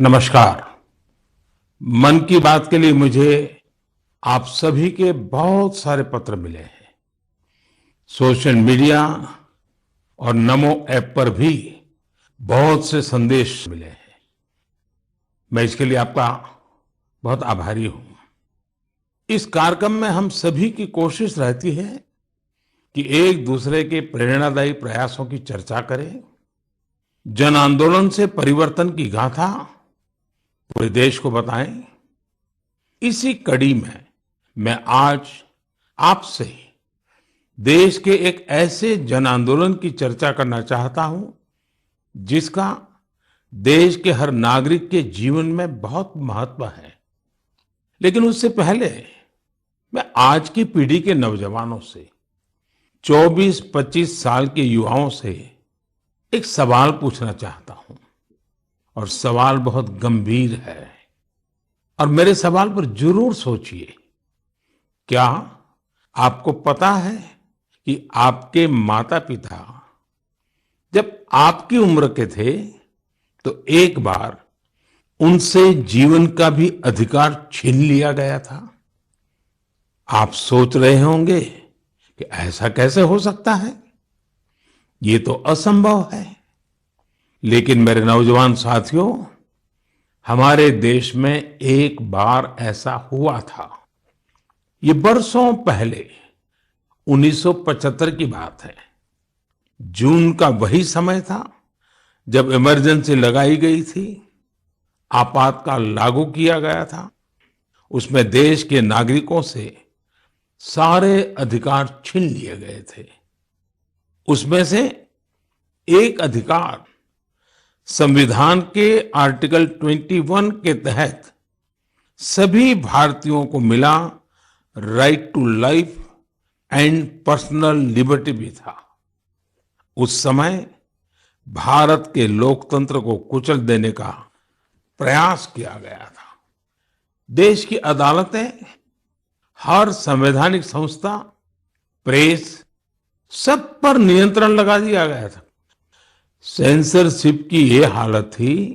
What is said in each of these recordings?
नमस्कार। मन की बात के लिए मुझे आप सभी के बहुत सारे पत्र मिले हैं। सोशल मीडिया और नमो ऐप पर भी बहुत से संदेश मिले हैं। मैं इसके लिए आपका बहुत आभारी हूं। इस कार्यक्रम में हम सभी की कोशिश रहती है कि एक दूसरे के प्रेरणादायी प्रयासों की चर्चा करें, जन आंदोलन से परिवर्तन की गाथा पूरे देश को बताएं। इसी कड़ी में मैं आज आपसे देश के एक ऐसे जन आंदोलन की चर्चा करना चाहता हूं जिसका देश के हर नागरिक के जीवन में बहुत महत्व है। लेकिन उससे पहले मैं आज की पीढ़ी के नौजवानों से, 24-25 साल के युवाओं से एक सवाल पूछना चाहता हूं। और सवाल बहुत गंभीर है और मेरे सवाल पर जरूर सोचिए। क्या आपको पता है कि आपके माता पिता जब आपकी उम्र के थे तो एक बार उनसे जीवन का भी अधिकार छीन लिया गया था? आप सोच रहे होंगे कि ऐसा कैसे हो सकता है, ये तो असंभव है। लेकिन मेरे नौजवान साथियों, हमारे देश में एक बार ऐसा हुआ था। ये बरसों पहले 1975 की बात है। जून का वही समय था जब इमरजेंसी लगाई गई थी, आपातकाल लागू किया गया था। उसमें देश के नागरिकों से सारे अधिकार छीन लिए गए थे। उसमें से एक अधिकार संविधान के आर्टिकल 21 के तहत सभी भारतीयों को मिला, right to life and personal liberty भी था। उस समय भारत के लोकतंत्र को कुचल देने का प्रयास किया गया था। देश की अदालतें, हर संवैधानिक संस्था, प्रेस, सब पर नियंत्रण लगा दिया गया था। सेंसरशिप की ये हालत थी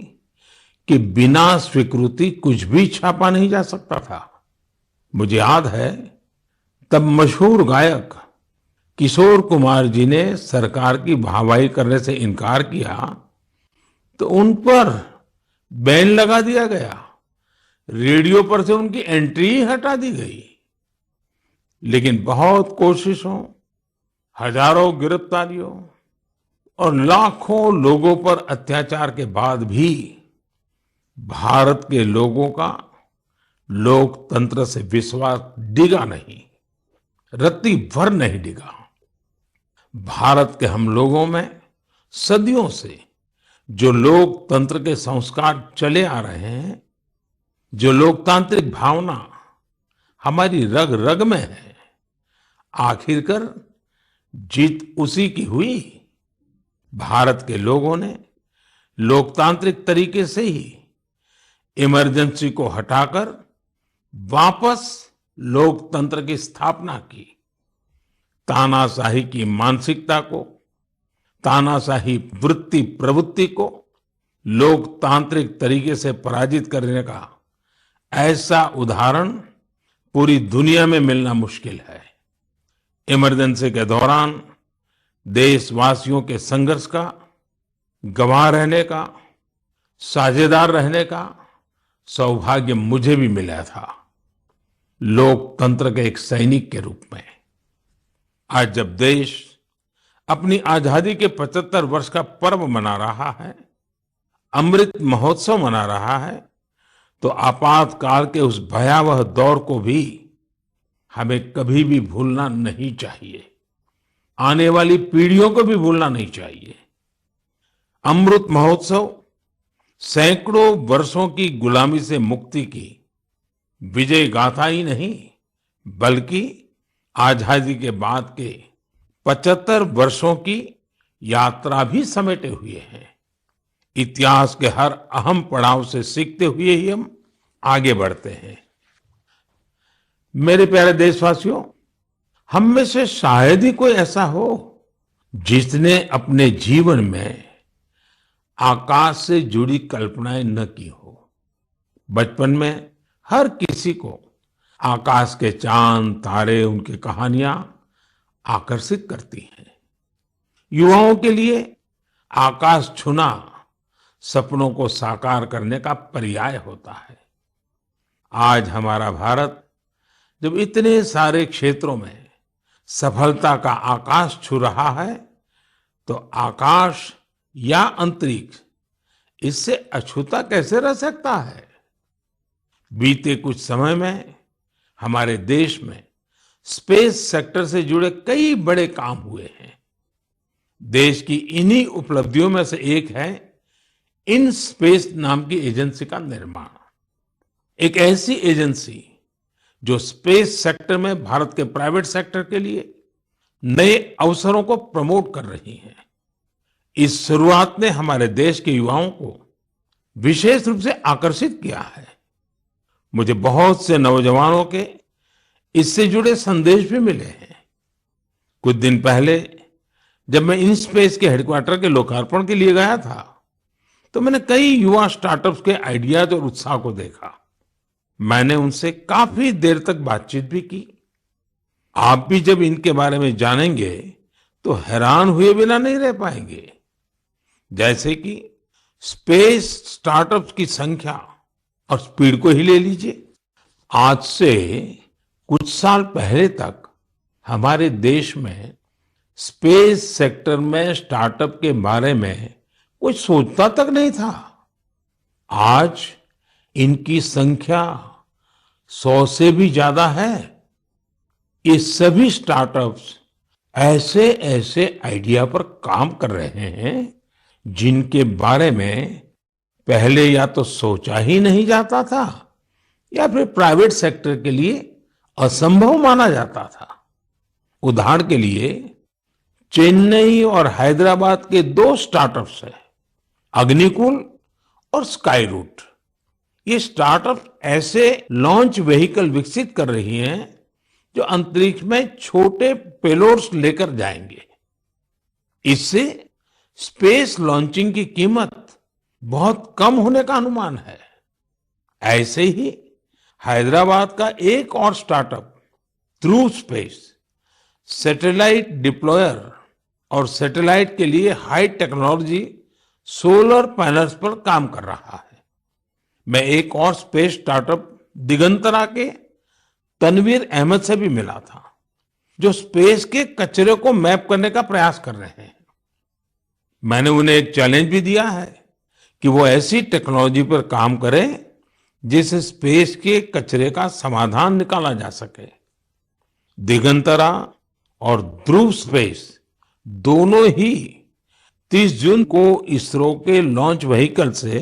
कि बिना स्वीकृति कुछ भी छापा नहीं जा सकता था। मुझे याद है, तब मशहूर गायक किशोर कुमार जी ने सरकार की वाहवाही करने से इनकार किया तो उन पर बैन लगा दिया गया। रेडियो पर से उनकी एंट्री ही हटा दी गई। लेकिन बहुत कोशिशों, हजारों गिरफ्तारियों और लाखों लोगों पर अत्याचार के बाद भी भारत के लोगों का लोकतंत्र से विश्वास डिगा नहीं, रत्ती भर नहीं डिगा। भारत के हम लोगों में सदियों से जो लोकतंत्र के संस्कार चले आ रहे हैं, जो लोकतांत्रिक भावना हमारी रग रग में है, आखिरकार जीत उसी की हुई। भारत के लोगों ने लोकतांत्रिक तरीके से ही इमरजेंसी को हटाकर वापस लोकतंत्र की स्थापना की। तानाशाही की मानसिकता को, तानाशाही वृत्ति प्रवृत्ति को लोकतांत्रिक तरीके से पराजित करने का ऐसा उदाहरण पूरी दुनिया में मिलना मुश्किल है। इमरजेंसी के दौरान देशवासियों के संघर्ष का, गवाह रहने का, साझेदार रहने का सौभाग्य मुझे भी मिला था, लोकतंत्र के एक सैनिक के रूप में। आज जब देश अपनी आजादी के 75 वर्ष का पर्व मना रहा है, अमृत महोत्सव मना रहा है, तो आपातकाल के उस भयावह दौर को भी हमें कभी भी भूलना नहीं चाहिए। आने वाली पीढ़ियों को भी भूलना नहीं चाहिए। अमृत महोत्सव सैकड़ों वर्षों की गुलामी से मुक्ति की विजय गाथा ही नहीं, बल्कि आजादी के बाद के 75 वर्षों की यात्रा भी समेटे हुए हैं। इतिहास के हर अहम पड़ाव से सीखते हुए ही हम आगे बढ़ते हैं। मेरे प्यारे देशवासियों, हम में से शायद ही कोई ऐसा हो जिसने अपने जीवन में आकाश से जुड़ी कल्पनाएं न की हो। बचपन में हर किसी को आकाश के चांद तारे उनकी कहानियां आकर्षित करती हैं। युवाओं के लिए आकाश छूना सपनों को साकार करने का पर्याय होता है। आज हमारा भारत जब इतने सारे क्षेत्रों में सफलता का आकाश छू रहा है, तो आकाश या अंतरिक्ष इससे अछूता कैसे रह सकता है। बीते कुछ समय में हमारे देश में स्पेस सेक्टर से जुड़े कई बड़े काम हुए हैं। देश की इन्हीं उपलब्धियों में से एक है इन स्पेस नाम की एजेंसी का निर्माण। एक ऐसी एजेंसी जो स्पेस सेक्टर में भारत के प्राइवेट सेक्टर के लिए नए अवसरों को प्रमोट कर रही है। इस शुरुआत ने हमारे देश के युवाओं को विशेष रूप से आकर्षित किया है। मुझे बहुत से नौजवानों के इससे जुड़े संदेश भी मिले हैं। कुछ दिन पहले जब मैं इन स्पेस के हेडक्वार्टर के लोकार्पण के लिए गया था, तो मैंने कई युवा स्टार्टअप्स के आइडियाज और उत्साह को देखा। मैंने उनसे काफी देर तक बातचीत भी की। आप भी जब इनके बारे में जानेंगे तो हैरान हुए बिना नहीं रह पाएंगे। जैसे कि स्पेस स्टार्टअप्स की संख्या और स्पीड को ही ले लीजिए। आज से कुछ साल पहले तक हमारे देश में स्पेस सेक्टर में स्टार्टअप के बारे में कोई सोचता तक नहीं था। आज इनकी संख्या 100 से भी ज्यादा है। ये सभी स्टार्टअप्स ऐसे ऐसे आइडिया पर काम कर रहे हैं जिनके बारे में पहले या तो सोचा ही नहीं जाता था या फिर प्राइवेट सेक्टर के लिए असंभव माना जाता था। उदाहरण के लिए चेन्नई और हैदराबाद के 2 स्टार्टअप्स हैं, अग्निकुल और स्काई रूट। ये स्टार्टअप ऐसे लॉन्च व्हीकल विकसित कर रही हैं जो अंतरिक्ष में छोटे पेलोड्स लेकर जाएंगे। इससे स्पेस लॉन्चिंग की कीमत बहुत कम होने का अनुमान है। ऐसे ही हैदराबाद का एक और स्टार्टअप ध्रुव स्पेस सैटेलाइट डिप्लॉयर और सैटेलाइट के लिए हाई टेक्नोलॉजी सोलर पैनल्स पर काम कर रहा है। मैं एक और स्पेस स्टार्टअप दिगंतरा के तनवीर अहमद से भी मिला था, जो स्पेस के कचरे को मैप करने का प्रयास कर रहे हैं। मैंने उन्हें एक चैलेंज भी दिया है कि वो ऐसी टेक्नोलॉजी पर काम करें जिससे स्पेस के कचरे का समाधान निकाला जा सके। दिगंतरा और ध्रुव स्पेस दोनों ही 30 जून को इसरो के लॉन्च व्हीकल से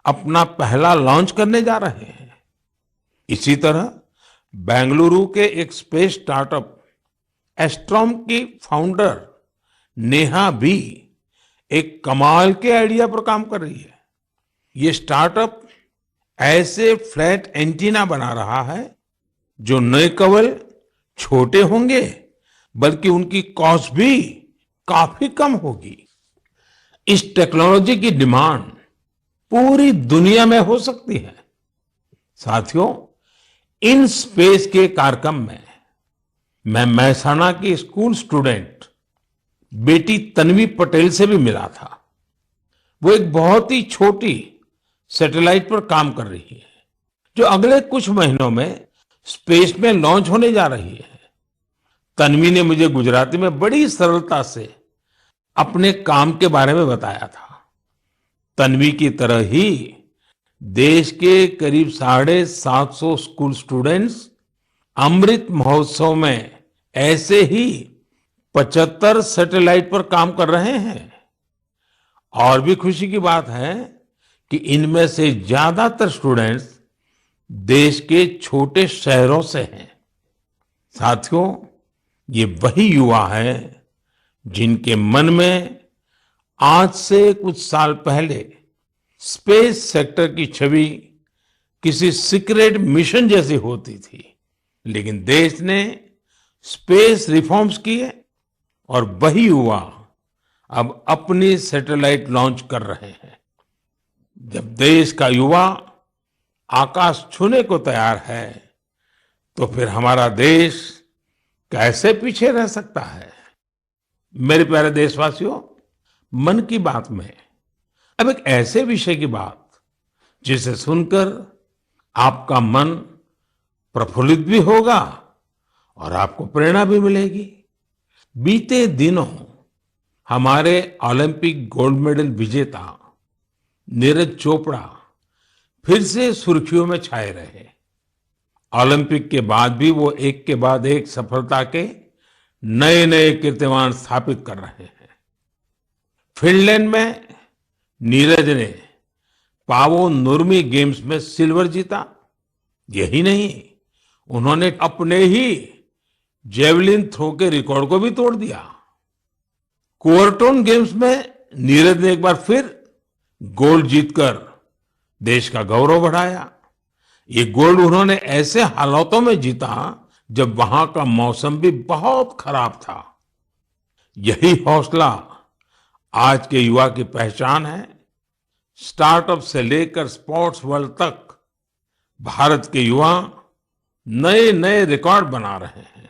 अपना पहला लॉन्च करने जा रहे हैं। इसी तरह बेंगलुरु के एक स्पेस स्टार्टअप एस्ट्रोम की फाउंडर नेहा भी एक कमाल के आइडिया पर काम कर रही है। ये स्टार्टअप ऐसे फ्लैट एंटीना बना रहा है जो न केवल छोटे होंगे बल्कि उनकी कॉस्ट भी काफी कम होगी। इस टेक्नोलॉजी की डिमांड पूरी दुनिया में हो सकती है। साथियों, इन स्पेस के कार्यक्रम में मैं मेहसाणा की स्कूल स्टूडेंट बेटी तन्वी पटेल से भी मिला था। वो एक बहुत ही छोटी सैटेलाइट पर काम कर रही है जो अगले कुछ महीनों में स्पेस में लॉन्च होने जा रही है। तन्वी ने मुझे गुजराती में बड़ी सरलता से अपने काम के बारे में बताया था। तन्वी की तरह ही देश के करीब 750 स्कूल स्टूडेंट्स अमृत महोत्सव में ऐसे ही 75 सैटेलाइट पर काम कर रहे हैं। और भी खुशी की बात है कि इनमें से ज्यादातर स्टूडेंट्स देश के छोटे शहरों से हैं। साथियों, ये वही युवा हैं जिनके मन में आज से कुछ साल पहले स्पेस सेक्टर की छवि किसी सीक्रेट मिशन जैसी होती थी, लेकिन देश ने स्पेस रिफॉर्म्स किए और वही युवा अब अपनी सैटेलाइट लॉन्च कर रहे हैं। जब देश का युवा आकाश छूने को तैयार है, तो फिर हमारा देश कैसे पीछे रह सकता है। मेरे प्यारे देशवासियों, मन की बात में अब एक ऐसे विषय की बात जिसे सुनकर आपका मन प्रफुल्लित भी होगा और आपको प्रेरणा भी मिलेगी। बीते दिनों हमारे ओलंपिक गोल्ड मेडल विजेता नीरज चोपड़ा फिर से सुर्खियों में छाए रहे। ओलंपिक के बाद भी वो एक के बाद एक सफलता के नए नए कीर्तिमान स्थापित कर रहे हैं। फिनलैंड में नीरज ने पावो नुर्मी गेम्स में सिल्वर जीता। यही नहीं, उन्होंने अपने ही जेवलिन थ्रो के रिकॉर्ड को भी तोड़ दिया। कुओर्टोन गेम्स में नीरज ने एक बार फिर गोल्ड जीतकर देश का गौरव बढ़ाया। ये गोल्ड उन्होंने ऐसे हालातों में जीता जब वहां का मौसम भी बहुत खराब था। यही हौसला आज के युवा की पहचान है। स्टार्टअप से लेकर स्पोर्ट्स वर्ल्ड तक भारत के युवा नए नए रिकॉर्ड बना रहे हैं।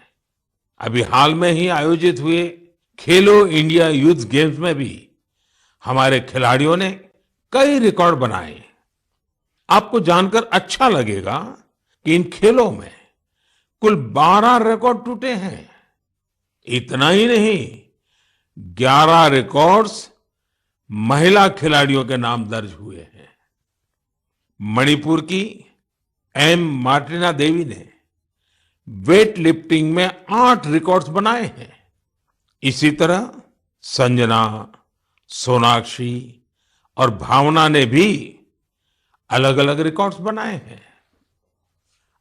अभी हाल में ही आयोजित हुए खेलो इंडिया यूथ गेम्स में भी हमारे खिलाड़ियों ने कई रिकॉर्ड बनाए। आपको जानकर अच्छा लगेगा कि इन खेलों में कुल 12 रिकॉर्ड टूटे हैं। इतना ही नहीं, 11 रिकॉर्ड्स महिला खिलाड़ियों के नाम दर्ज हुए हैं। मणिपुर की एम मार्टिना देवी ने वेट लिफ्टिंग में 8 रिकॉर्ड्स बनाए हैं। इसी तरह संजना, सोनाक्षी और भावना ने भी अलग अलग रिकॉर्ड्स बनाए हैं।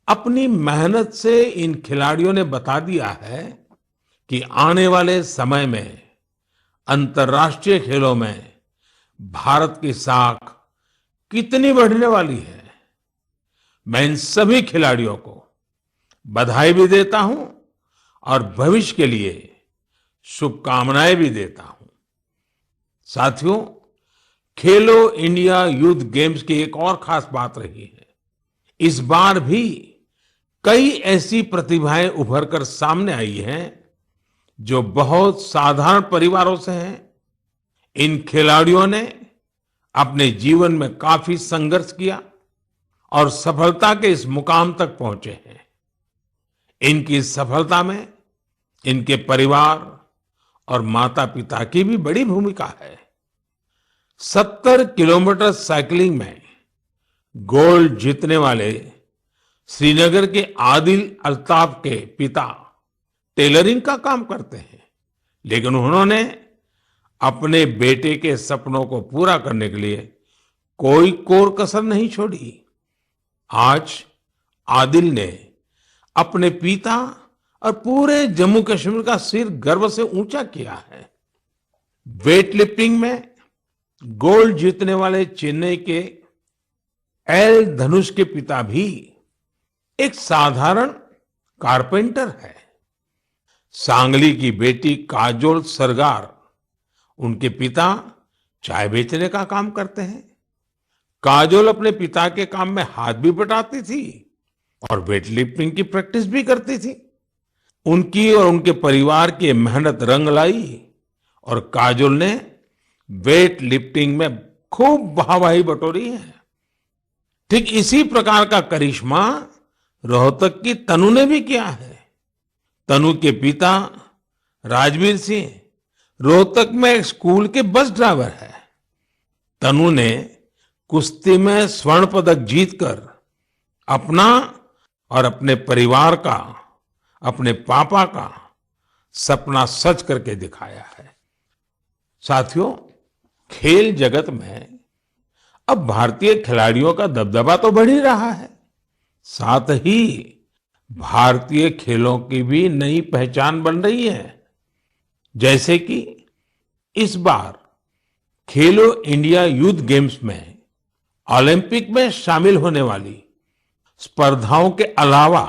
अपनी मेहनत से इन खिलाड़ियों ने बता दिया है कि आने वाले समय में अंतर्राष्ट्रीय खेलों में भारत की साख कितनी बढ़ने वाली है। मैं इन सभी खिलाड़ियों को बधाई भी देता हूं और भविष्य के लिए शुभकामनाएं भी देता हूं। साथियों, खेलो इंडिया यूथ गेम्स की एक और खास बात रही है। इस बार भी कई ऐसी प्रतिभाएं उभर कर सामने आई हैं जो बहुत साधारण परिवारों से हैं। इन खिलाड़ियों ने अपने जीवन में काफी संघर्ष किया और सफलता के इस मुकाम तक पहुंचे हैं। इनकी सफलता में इनके परिवार और माता पिता की भी बड़ी भूमिका है। 70 किलोमीटर साइकिलिंग में गोल्ड जीतने वाले श्रीनगर के आदिल अल्ताफ के पिता टेलरिंग का काम करते हैं, लेकिन उन्होंने अपने बेटे के सपनों को पूरा करने के लिए कोई कोर कसर नहीं छोड़ी। आज आदिल ने अपने पिता और पूरे जम्मू कश्मीर का सिर गर्व से ऊंचा किया है। वेट लिफ्टिंग में गोल्ड जीतने वाले चेन्नई के एल धनुष के पिता भी एक साधारण कारपेंटर है। सांगली की बेटी काजोल सरगार, उनके पिता चाय बेचने का काम करते हैं। काजोल अपने पिता के काम में हाथ भी बटाती थी और वेट लिफ्टिंग की प्रैक्टिस भी करती थी। उनकी और उनके परिवार की मेहनत रंग लाई और काजोल ने वेट लिफ्टिंग में खूब वाहवाही बटोरी है। ठीक इसी प्रकार का करिश्मा रोहतक की तनु ने भी किया है। तनु के पिता राजवीर सिंह रोहतक में एक स्कूल के बस ड्राइवर है। तनु ने कुश्ती में स्वर्ण पदक जीतकर अपना और अपने परिवार का, अपने पापा का सपना सच करके दिखाया है। साथियों, खेल जगत में अब भारतीय खिलाड़ियों का दबदबा तो बढ़ ही रहा है, साथ ही भारतीय खेलों की भी नई पहचान बन रही है। जैसे कि इस बार खेलो इंडिया यूथ गेम्स में ओलंपिक में शामिल होने वाली स्पर्धाओं के अलावा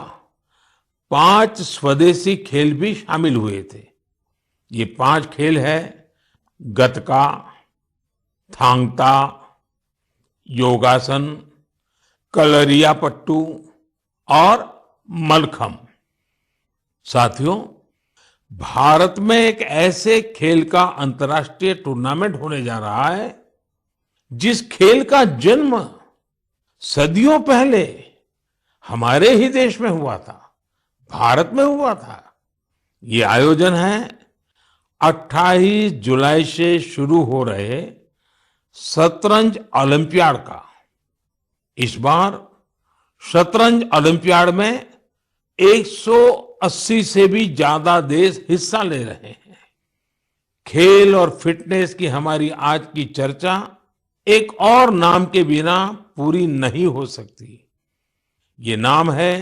5 स्वदेशी खेल भी शामिल हुए थे। ये 5 खेल है गतका, थांग ता, योगासन, कलरियापट्टू और मलखम। साथियों, भारत में एक ऐसे खेल का अंतर्राष्ट्रीय टूर्नामेंट होने जा रहा है जिस खेल का जन्म सदियों पहले हमारे ही देश में हुआ था, भारत में हुआ था। ये आयोजन है 28 जुलाई से शुरू हो रहे शतरंज ओलंपियाड का। इस बार शतरंज ओलंपियाड में 180 से भी ज्यादा देश हिस्सा ले रहे हैं। खेल और फिटनेस की हमारी आज की चर्चा एक और नाम के बिना पूरी नहीं हो सकती। ये नाम है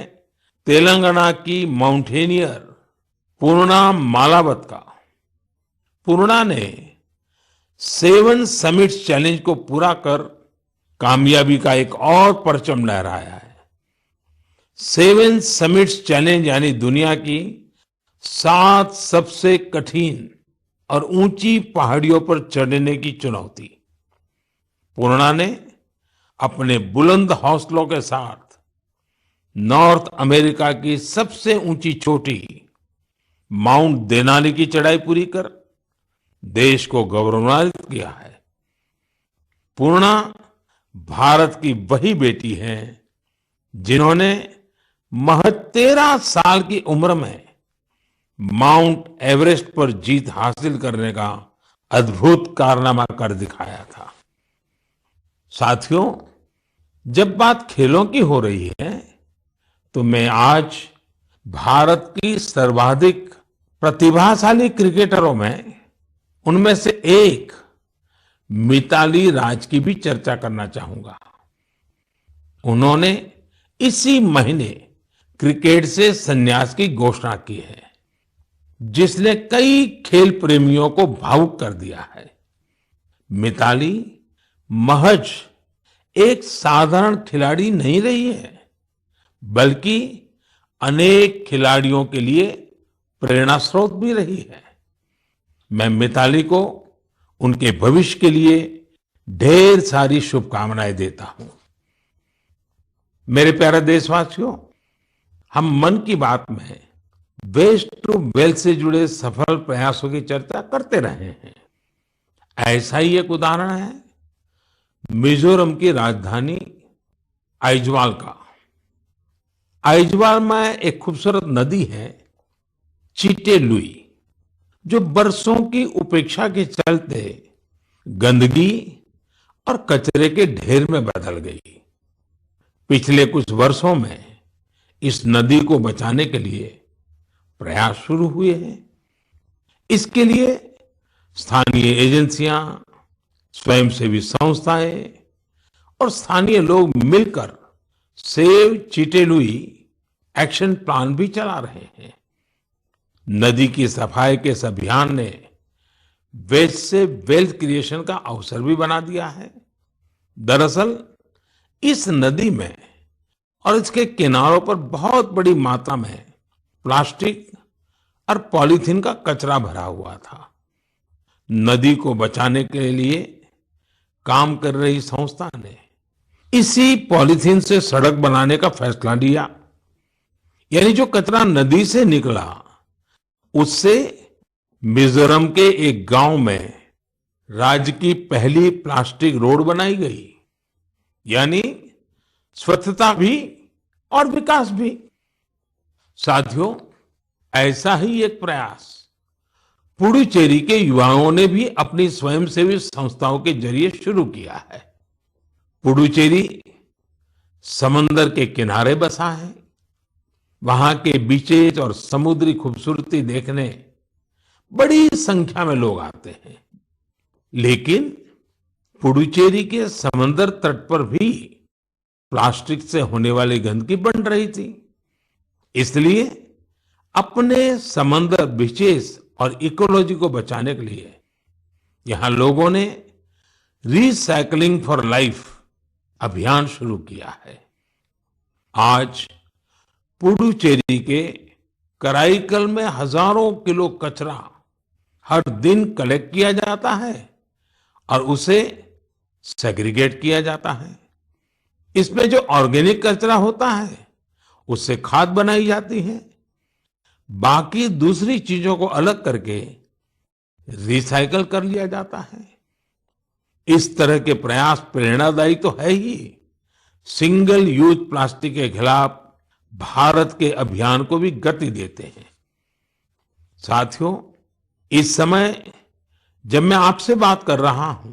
तेलंगाना की माउंटेनियर पूर्णा मालावत का। पूर्णा ने 7 समिट्स चैलेंज को पूरा कर कामयाबी का एक और परचम लहराया है। 7 समिट्स चैलेंज यानी दुनिया की 7 सबसे कठिन और ऊंची पहाड़ियों पर चढ़ने की चुनौती। पूर्णा ने अपने बुलंद हौसलों के साथ नॉर्थ अमेरिका की सबसे ऊंची चोटी माउंट देनाली की चढ़ाई पूरी कर देश को गौरवान्वित किया है। पूर्णा भारत की वही बेटी है जिन्होंने महज 13 साल की उम्र में माउंट एवरेस्ट पर जीत हासिल करने का अद्भुत कारनामा कर दिखाया था। साथियों, जब बात खेलों की हो रही है तो मैं आज भारत की सर्वाधिक प्रतिभाशाली क्रिकेटरों में उनमें से एक मिताली राज की भी चर्चा करना चाहूंगा। उन्होंने इसी महीने क्रिकेट से संन्यास की घोषणा की है, जिसने कई खेल प्रेमियों को भावुक कर दिया है। मिताली महज एक साधारण खिलाड़ी नहीं रही है, बल्कि अनेक खिलाड़ियों के लिए प्रेरणा स्रोत भी रही है। मैं मिताली को उनके भविष्य के लिए ढेर सारी शुभकामनाएं देता हूं। मेरे प्यारे देशवासियों, हम मन की बात में वेस्ट टू वेल्थ से जुड़े सफल प्रयासों की चर्चा करते रहे हैं। ऐसा ही एक उदाहरण है मिजोरम की राजधानी आइजवाल का। आइजवाल में एक खूबसूरत नदी है चीटे लुई, जो बरसों की उपेक्षा के चलते गंदगी और कचरे के ढेर में बदल गई। पिछले कुछ वर्षों में इस नदी को बचाने के लिए प्रयास शुरू हुए हैं। इसके लिए स्थानीय एजेंसियां, स्वयंसेवी संस्थाएं और स्थानीय लोग मिलकर सेव चीटे लुई एक्शन प्लान भी चला रहे हैं। नदी की सफाई के इस अभियान ने वेस्ट से वेल्थ क्रिएशन का अवसर भी बना दिया है। दरअसल इस नदी में और इसके किनारों पर बहुत बड़ी मात्रा में प्लास्टिक और पॉलीथीन का कचरा भरा हुआ था। नदी को बचाने के लिए काम कर रही संस्था ने इसी पॉलीथीन से सड़क बनाने का फैसला लिया। यानी जो कचरा नदी से निकला उससे मिजोरम के एक गांव में राज्य की पहली प्लास्टिक रोड बनाई गई। यानी स्वच्छता भी और विकास भी। साथियों, ऐसा ही एक प्रयास पुडुचेरी के युवाओं ने भी अपनी स्वयंसेवी संस्थाओं के जरिए शुरू किया है। पुडुचेरी समंदर के किनारे बसा है। वहां के बीचेज और समुद्री खूबसूरती देखने बड़ी संख्या में लोग आते हैं। लेकिन पुडुचेरी के समंदर तट पर भी प्लास्टिक से होने वाली गंदगी बढ़ रही थी। इसलिए अपने समंदर बीचेस और इकोलॉजी को बचाने के लिए यहां लोगों ने रिसाइकलिंग फॉर लाइफ अभियान शुरू किया है। आज पुडुचेरी के कराईकल में हजारों किलो कचरा हर दिन कलेक्ट किया जाता है और उसे सेग्रीगेट किया जाता है। इसमें जो ऑर्गेनिक कचरा होता है उससे खाद बनाई जाती है। बाकी दूसरी चीजों को अलग करके रिसाइकल कर लिया जाता है। इस तरह के प्रयास प्रेरणादायी तो है ही, सिंगल यूज प्लास्टिक के खिलाफ भारत के अभियान को भी गति देते हैं। साथियों, इस समय जब मैं आपसे बात कर रहा हूं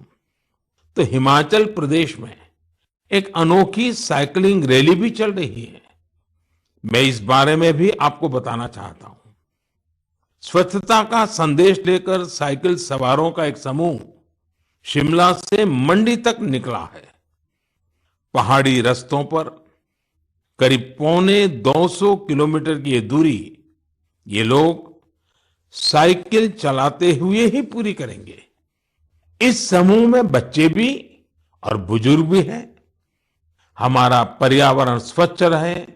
तो हिमाचल प्रदेश में एक अनोखी साइकिलिंग रैली भी चल रही है। मैं इस बारे में भी आपको बताना चाहता हूं। स्वच्छता का संदेश लेकर साइकिल सवारों का एक समूह शिमला से मंडी तक निकला है। पहाड़ी रास्तों पर करीब 250 किलोमीटर की ये दूरी ये लोग साइकिल चलाते हुए ही पूरी करेंगे। इस समूह में बच्चे भी और बुजुर्ग भी हैं। हमारा पर्यावरण स्वच्छ रहे,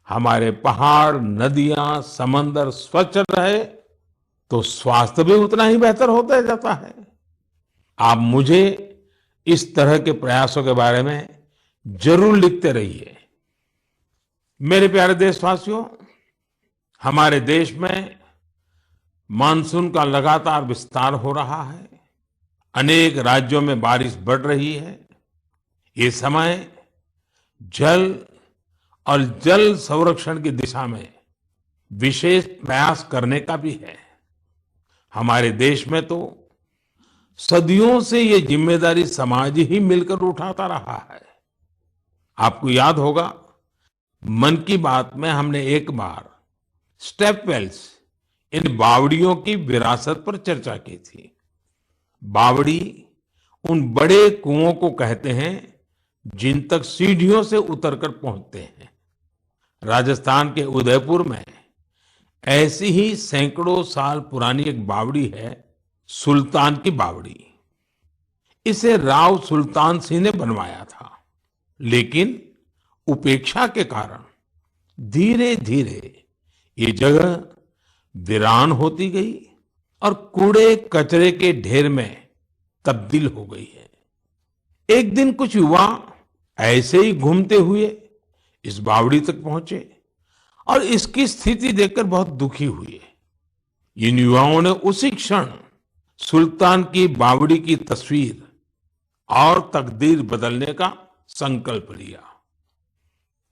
हमारे पहाड़, नदियां, समंदर स्वच्छ रहे तो स्वास्थ्य भी उतना ही बेहतर होता जाता है। आप मुझे इस तरह के प्रयासों के बारे में जरूर लिखते रहिए। मेरे प्यारे देशवासियों, हमारे देश में मानसून का लगातार विस्तार हो रहा है। अनेक राज्यों में बारिश बढ़ रही है। ये समय जल और जल संरक्षण की दिशा में विशेष प्रयास करने का भी है। हमारे देश में तो सदियों से ये जिम्मेदारी समाज ही मिलकर उठाता रहा है। आपको याद होगा, मन की बात में हमने एक बार स्टेप वेल्स, इन बावड़ियों की विरासत पर चर्चा की थी। बावड़ी उन बड़े कुओं को कहते हैं जिन तक सीढ़ियों से उतरकर पहुंचते हैं। राजस्थान के उदयपुर में ऐसी ही सैकड़ों साल पुरानी एक बावड़ी है, सुल्तान की बावड़ी। इसे राव सुल्तान सिंह ने बनवाया था, लेकिन उपेक्षा के कारण धीरे धीरे ये जगह वीरान होती गई और कूड़े कचरे के ढेर में तब्दील हो गई है। एक दिन कुछ युवा ऐसे ही घूमते हुए इस बावड़ी तक पहुंचे और इसकी स्थिति देखकर बहुत दुखी हुए। इन युवाओं ने उसी क्षण सुल्तान की बावड़ी की तस्वीर और तकदीर बदलने का संकल्प लिया।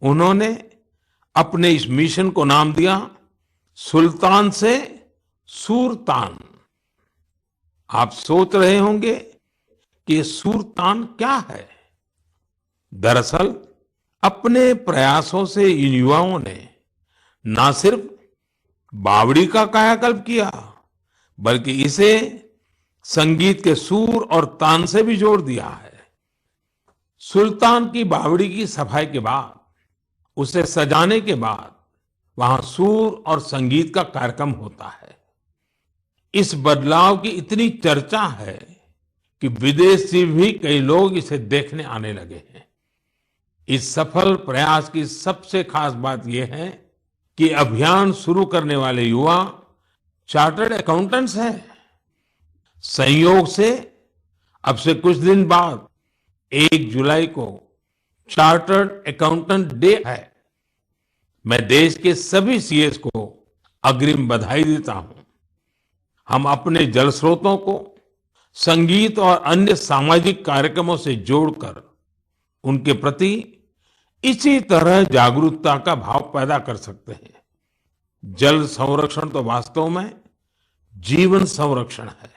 उन्होंने अपने इस मिशन को नाम दिया सुल्तान से सूरतान। आप सोच रहे होंगे कि सूरतान क्या है। दरअसल अपने प्रयासों से इन युवाओं ने ना सिर्फ बावड़ी का कायाकल्प किया, बल्कि इसे संगीत के सुर और तान से भी जोड़ दिया है। सुल्तान की बावड़ी की सफाई के बाद, उसे सजाने के बाद वहां सुर और संगीत का कार्यक्रम होता है। इस बदलाव की इतनी चर्चा है कि विदेश से भी कई लोग इसे देखने आने लगे हैं। इस सफल प्रयास की सबसे खास बात यह है कि अभियान शुरू करने वाले युवा चार्टर्ड अकाउंटेंट्स हैं। संयोग से अब से कुछ दिन बाद 1 जुलाई को चार्टर्ड अकाउंटेंट डे है। मैं देश के सभी सीएस को अग्रिम बधाई देता हूं। हम अपने जल स्रोतों को संगीत और अन्य सामाजिक कार्यक्रमों से जोड़कर उनके प्रति इसी तरह जागरूकता का भाव पैदा कर सकते हैं। जल संरक्षण तो वास्तव में जीवन संरक्षण है।